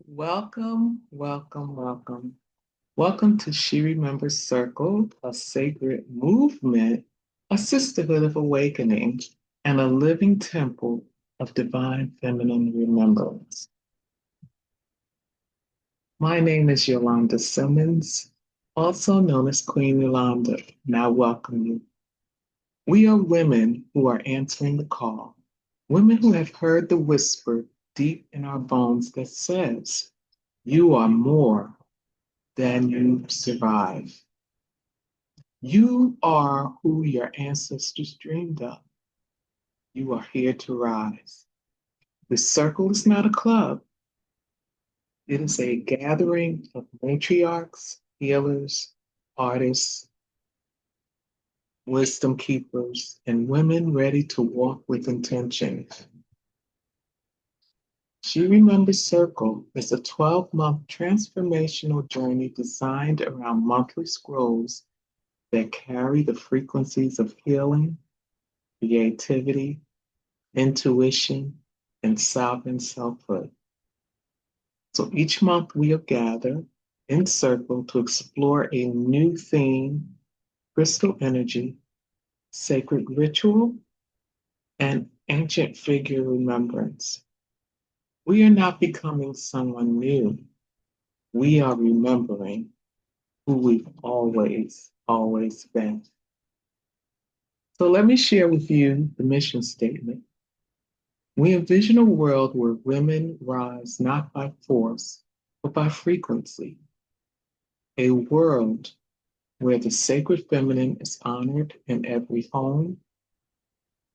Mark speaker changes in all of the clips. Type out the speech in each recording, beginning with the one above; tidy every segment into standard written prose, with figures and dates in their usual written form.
Speaker 1: Welcome, welcome, welcome. Welcome to She Remembers Circle, a sacred movement, a sisterhood of awakening, and a living temple of divine feminine remembrance. My name is Yolanda Simmons, also known as Queen Yolanda, and I welcome you. We are women who are answering the call, women who have heard the whisper deep in our bones that says, you are more than you survive. You are who your ancestors dreamed of. You are here to rise. The circle is not a club, it is a gathering of matriarchs, healers, artists, wisdom keepers, and women ready to walk with intention. She Remembers Circle is a 12-month transformational journey designed around monthly scrolls that carry the frequencies of healing, creativity, intuition, and sovereign selfhood. So each month we'll gather in circle to explore a new theme, crystal energy, sacred ritual, and ancient figure remembrance. We are not becoming someone new. We are remembering who we've always been. So let me share with you the mission statement. We envision a world where women rise not by force, but by frequency. A world where the sacred feminine is honored in every home,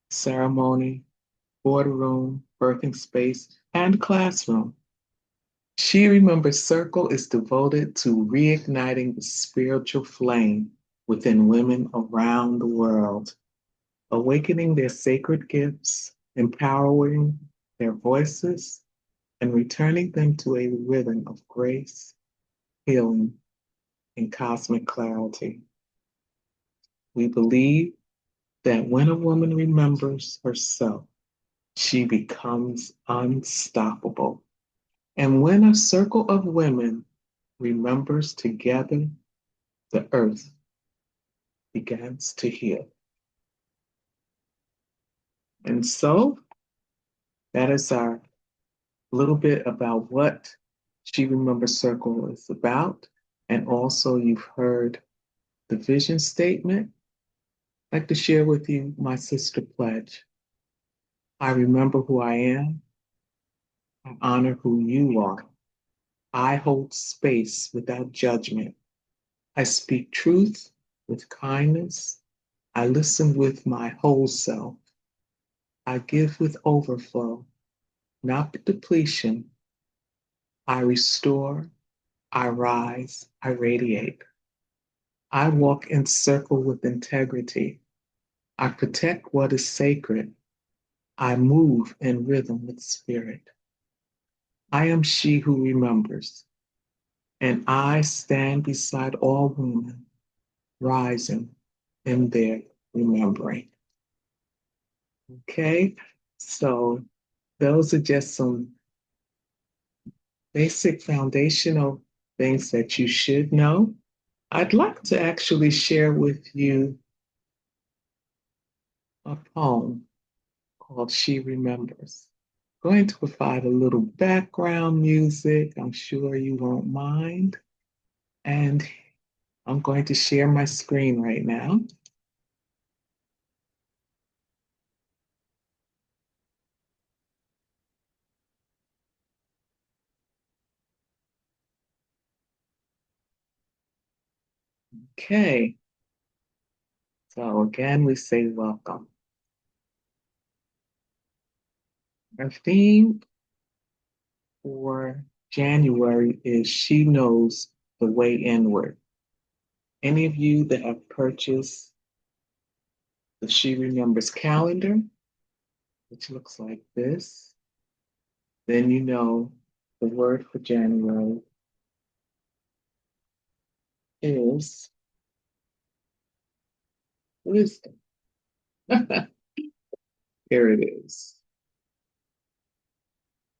Speaker 1: ceremony, boardroom, birthing space, and classroom. She Remembers Circle is devoted to reigniting the spiritual flame within women around the world, awakening their sacred gifts, empowering their voices, and returning them to a rhythm of grace, healing, and cosmic clarity. We believe that when a woman remembers herself, she becomes unstoppable. And when a circle of women remembers together, the earth begins to heal. And so that is our little bit about what She Remembers Circle is about. And also, you've heard the vision statement. I'd like to share with you my sister pledge. I remember who I am. I honor who you are. I hold space without judgment. I speak truth with kindness. I listen with my whole self. I give with overflow, not depletion. I restore. I rise. I radiate. I walk in circle with integrity. I protect what is sacred. I move in rhythm with spirit. I am she who remembers, and I stand beside all women, rising in their remembering. Okay, so those are just some basic foundational things that you should know. I'd like to actually share with you a poem called She Remembers. Going to provide a little background music. I'm sure you won't mind. And I'm going to share my screen right now. Okay, so again, we say welcome. Our theme for January is She Knows the Way Inward. Any of you that have purchased the She Remembers calendar, which looks like this, then you know the word for January is wisdom. Here it is.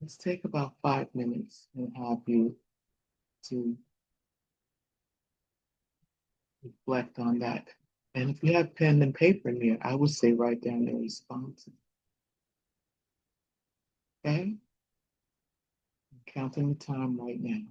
Speaker 1: Let's take about 5 minutes and have you to reflect on that. And if you have pen and paper near, I would say write down your responses. Okay? I'm counting the time right now.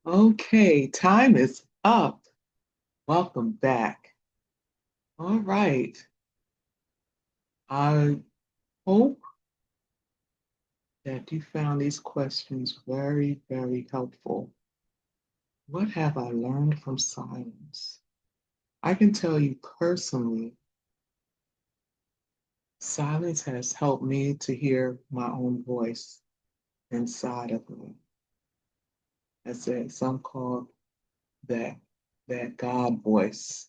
Speaker 1: Okay, time is up. Welcome back. All right. I hope that you found these questions very, very helpful. What have I learned from silence? I can tell you personally, silence has helped me to hear my own voice inside of me. I said some call that that God voice,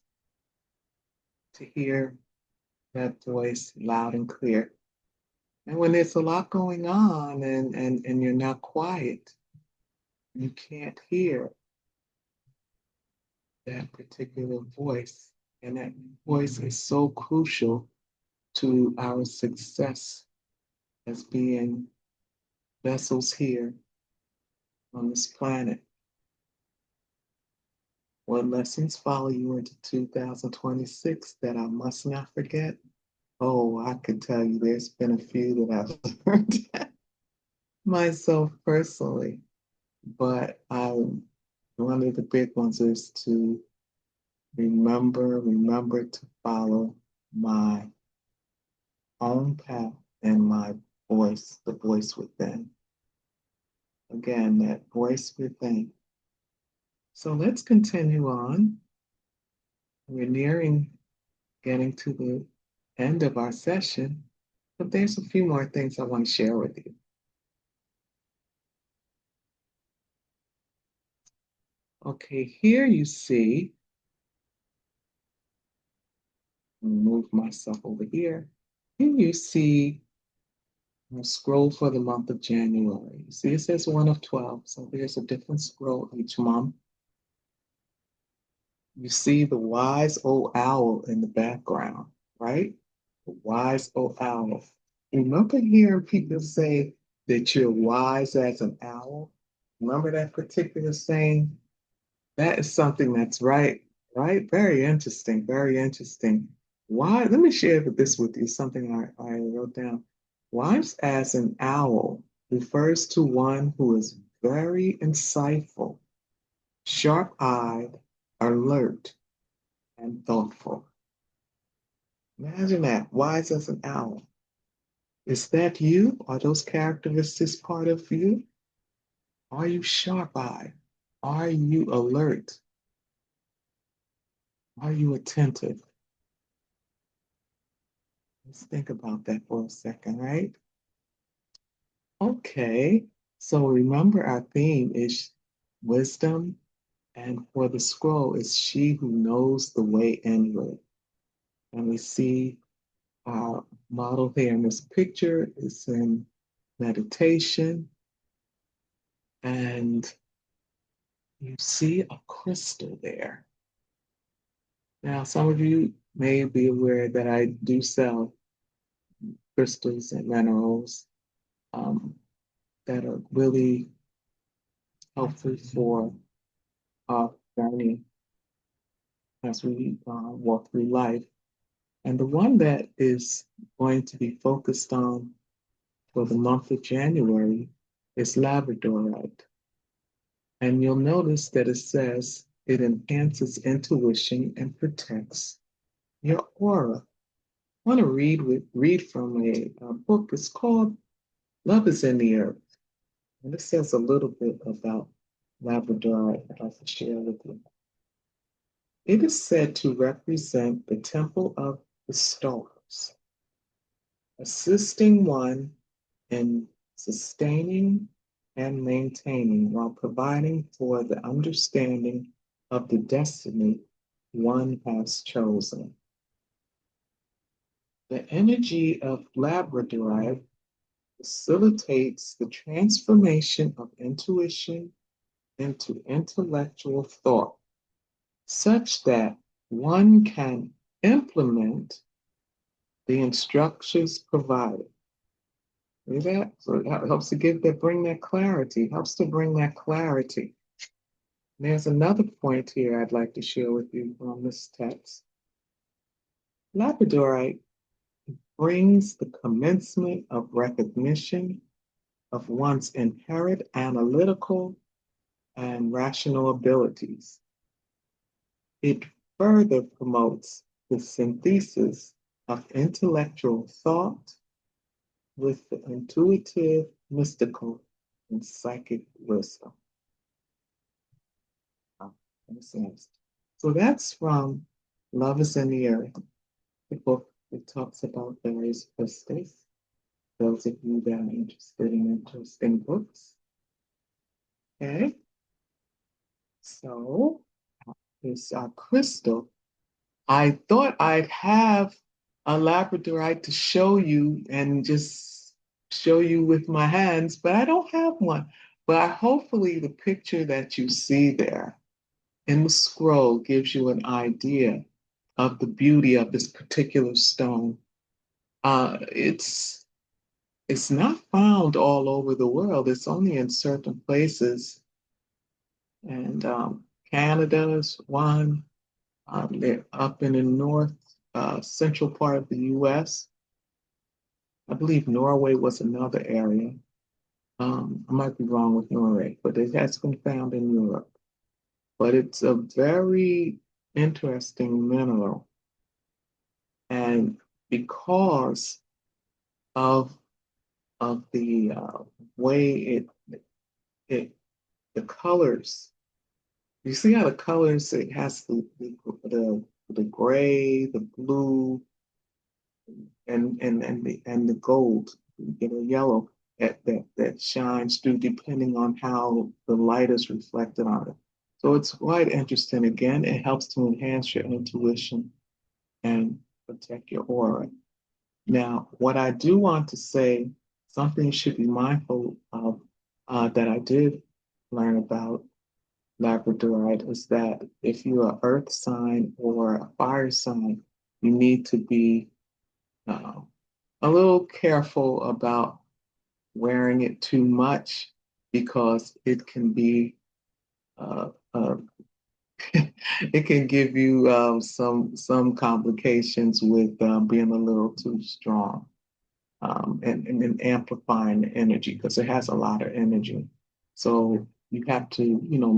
Speaker 1: to hear that voice loud and clear. And when there's a lot going on and you're not quiet, you can't hear that particular voice. And that voice is so crucial to our success as being vessels here on this planet. What lessons follow you into 2026 that I must not forget? Oh, I could tell you there's been a few that I've learned myself personally, but one of the big ones is to remember to follow my own path and my voice, the voice within. Again, that voice within. So let's continue on. We're nearing getting to the end of our session, but there's a few more things I want to share with you. Okay, here you see, move myself over here. Here you see a scroll for the month of January. You see, it says 1 of 12, so there's a different scroll each month. You see the wise old owl in the background, right? The wise old owl. Remember hearing people say that you're wise as an owl? Remember that particular saying? That is something that's right? Very interesting, very interesting. Why? Let me share this with you, something I wrote down. Wise as an owl refers to one who is very insightful, sharp-eyed, alert, and thoughtful. Imagine that, wise as an owl. Is that you? Are those characteristics part of you? Are you sharp-eyed? Are you alert? Are you attentive? Let's think about that for a second, right? Okay, so remember our theme is wisdom, and for the scroll is she who knows the way inward. And we see our model here in this picture is in meditation, and you see a crystal there. Now, some of you may be aware that I do sell crystals and minerals um, that are really helpful for our journey as we walk through life. And the one that is going to be focused on for the month of January is Labradorite. And you'll notice that it says it enhances intuition and protects your aura. I want to read from a book. It's called Love is in the Earth. And it says a little bit about Labradorite I'd like to share with you. It is said to represent the temple of the stars, assisting one in sustaining and maintaining while providing for the understanding of the destiny one has chosen. The energy of Labradorite facilitates the transformation of intuition into intellectual thought, such that one can implement the instructions provided. See that? So it helps to bring that clarity, helps to bring that clarity. And there's another point here I'd like to share with you from this text. Labradorite brings the commencement of recognition of one's inherent analytical and rational abilities. It further promotes the synthesis of intellectual thought with the intuitive, mystical, and psychic wisdom. So that's from Love is in the Earth, the book that talks about various mystics. Those of you that are interested in interesting books. Okay, so this crystal. I thought I'd have a labradorite to show you and just show you with my hands, but I don't have one. But hopefully the picture that you see there in the scroll gives you an idea of the beauty of this particular stone. It's not found all over the world. It's only in certain places, and Canada is one. They're up in the north central part of the U.S. I believe Norway was another area. I might be wrong with Norway, but it has been found in Europe. But it's a very interesting mineral, and because of the way it the colors. You see how the colors it has the gray, the blue, and the gold, you know, yellow that shines through depending on how the light is reflected on it. So it's quite interesting. Again, it helps to enhance your intuition and protect your aura. Now, what I do want to say, something you should be mindful of that I did learn about Labradorite is that if you're an earth sign or a fire sign, you need to be uh, a little careful about wearing it too much because it can be uh, uh, it can give you some complications with being a little too strong and amplifying the energy because it has a lot of energy. So you have to, you know,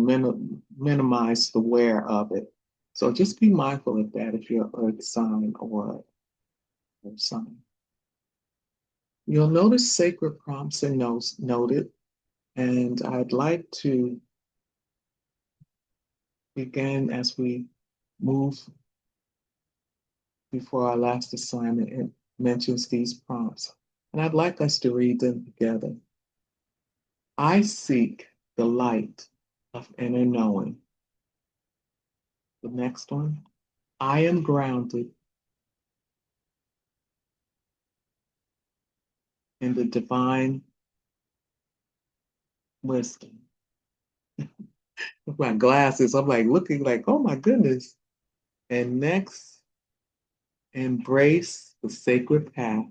Speaker 1: minimize the wear of it. So just be mindful of that if you're an earth sign or sign. You'll notice sacred prompts and notes noted, and I'd like to begin as we move before our last assignment. It mentions these prompts, and I'd like us to read them together. I seek the light of inner knowing. The next one, I am grounded in the divine wisdom. With my glasses, I'm like looking like, oh my goodness. And next, embrace the sacred path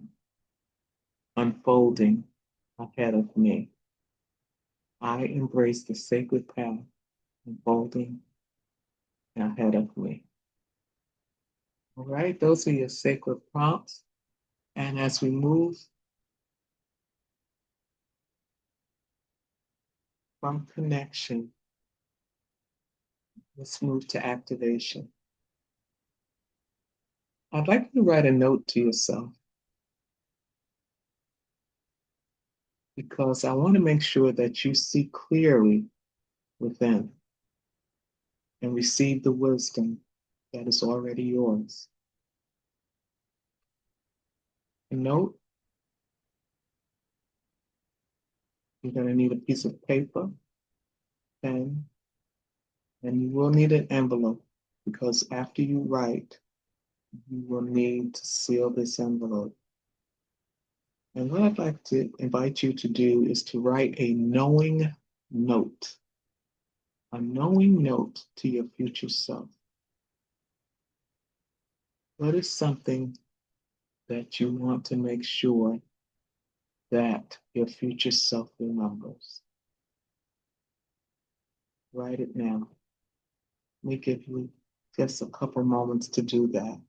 Speaker 1: unfolding ahead of me. I embrace the sacred path unfolding ahead of me. All right, those are your sacred prompts. And as we move from connection, let's move to activation. I'd like you to write a note to yourself because I want to make sure that you see clearly within and receive the wisdom that is already yours. A note, you're going to need a piece of paper, pen, and you will need an envelope because after you write, you will need to seal this envelope. And what I'd like to invite you to do is to write note, a knowing note to your future self. What is something that you want to make sure that your future self remembers? Write it now. Let me give you just a couple moments to do that.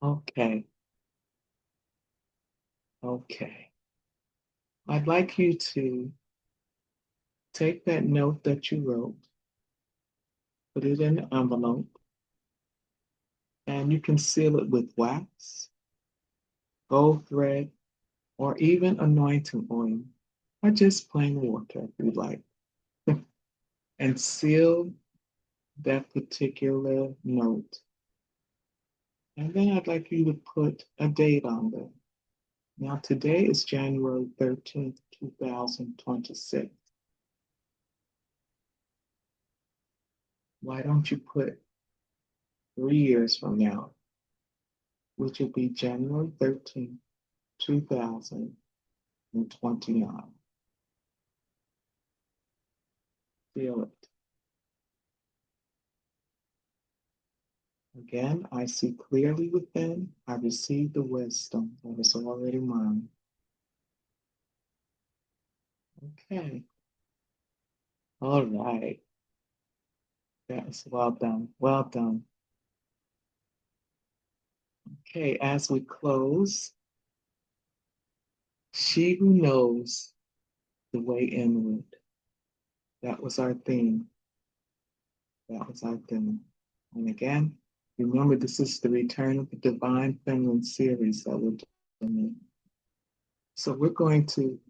Speaker 1: Okay, okay. I'd like you to Take that note that you wrote, put it in an envelope, and you can seal it with wax, gold thread, or even anointing oil, or just plain water if you like, and seal that particular note. And then I'd like you to put a date on there. Now, today is January 13th, 2026. Why don't you put 3 years from now, which will be January 13th, 2029? Feel it. Again, I see clearly within. I receive the wisdom that is already mine. Okay. All right. That is well done. Well done. Okay, as we close, she who knows the way inward. That was our theme. That was our theme. And again, remember this is the Return of the Divine Feminine series that we're doing. So we're going to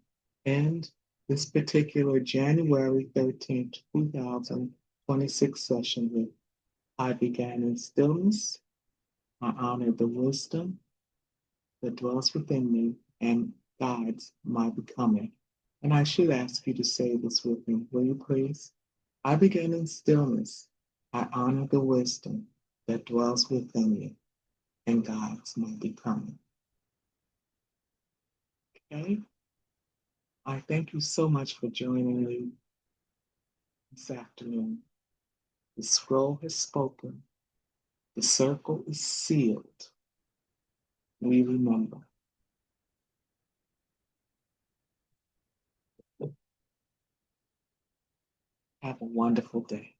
Speaker 1: end this particular January 13th, 2026 session with I began in stillness. I honor the wisdom that dwells within me and guides my becoming. And I should ask you to say this with me, will you please? I begin in stillness. I honor the wisdom that dwells within me and guides my becoming. Okay? I thank you so much for joining me this afternoon. The scroll has spoken. The circle is sealed. We remember. Have a wonderful day.